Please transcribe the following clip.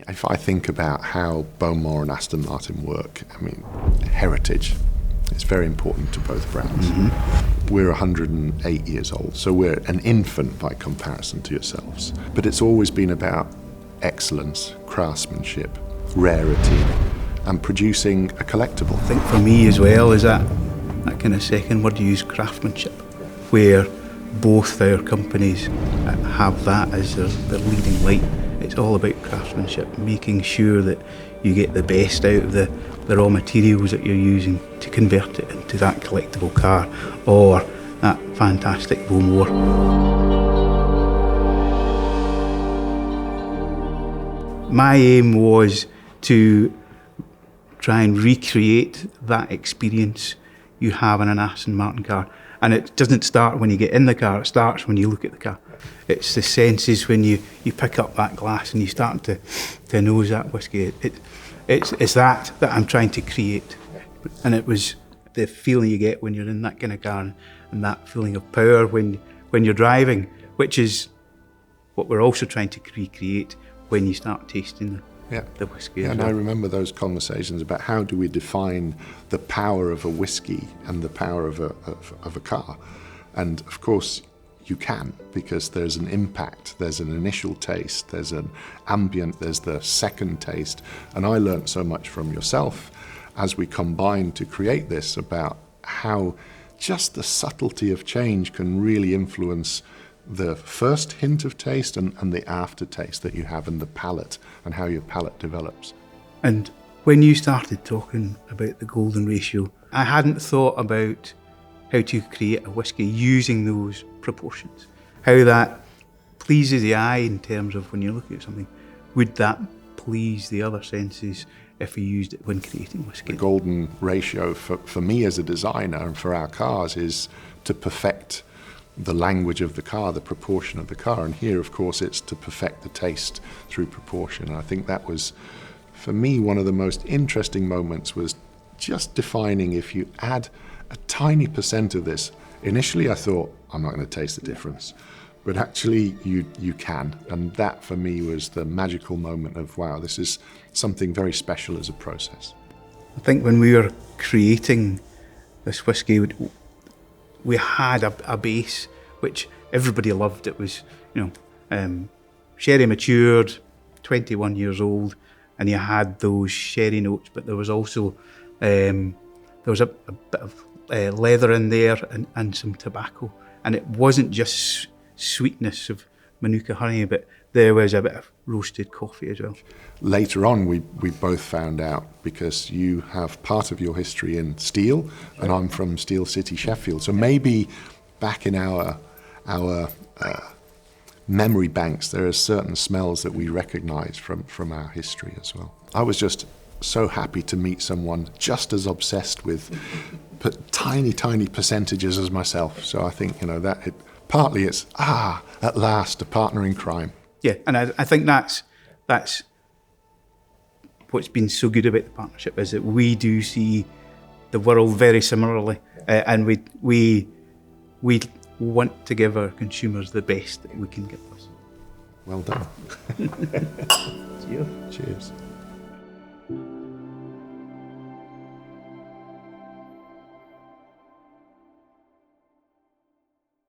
If I think about how Bowmore and Aston Martin work, I mean, heritage is very important to both brands. Mm-hmm. We're 108 years old, so we're an infant by comparison to yourselves. But it's always been about excellence, craftsmanship, rarity, and producing a collectible. I think for me as well is that kind of second word you use, craftsmanship, where both our companies have that as their leading light. It's all about craftsmanship, making sure that you get the best out of the raw materials that you're using to convert it into that collectible car or that fantastic Bowmore. My aim was to try and recreate that experience you have in an Aston Martin car. And it doesn't start when you get in the car, it starts when you look at the car. It's the senses when you pick up that glass and you start to nose that whiskey. It's that I'm trying to create. And it was the feeling you get when you're in that kind of car and that feeling of power when you're driving, which is what we're also trying to recreate when you start tasting the whiskey. Yeah, and I remember those conversations about how do we define the power of a whiskey and the power of a car. And of course, you can, because there's an impact, there's an initial taste, there's an ambient, there's the second taste. And I learnt so much from yourself as we combined to create this about how just the subtlety of change can really influence the first hint of taste and the aftertaste that you have in the palate and how your palate develops. And when you started talking about the golden ratio, I hadn't thought about how to create a whiskey using those proportions, how that pleases the eye in terms of when you're looking at something. Would that please the other senses if we used it when creating whiskey? The golden ratio for me as a designer and for our cars is to perfect the language of the car, the proportion of the car. And here, of course, it's to perfect the taste through proportion. And I think that was, for me, one of the most interesting moments was just defining if you add a tiny percent of this. Initially, I thought, I'm not going to taste the difference. But actually, you can. And that, for me, was the magical moment of, wow, this is something very special as a process. I think when we were creating this whiskey, we had a base which everybody loved. It was, sherry matured, 21 years old, and you had those sherry notes, but there was also a bit of leather in there and some tobacco. And it wasn't just sweetness of Manuka honey, but there was a bit of roasted coffee as well. Later on, we both found out, because you have part of your history in steel, and I'm from Steel City, Sheffield. So maybe back in our memory banks, there are certain smells that we recognise from our history as well. I was just so happy to meet someone just as obsessed with tiny percentages as myself. So I think, that partly it's, at last, a partner in crime. Yeah, and I think that's what's been so good about the partnership, is that we do see the world very similarly, and we want to give our consumers the best that we can give us. Well done. Cheers. Cheers.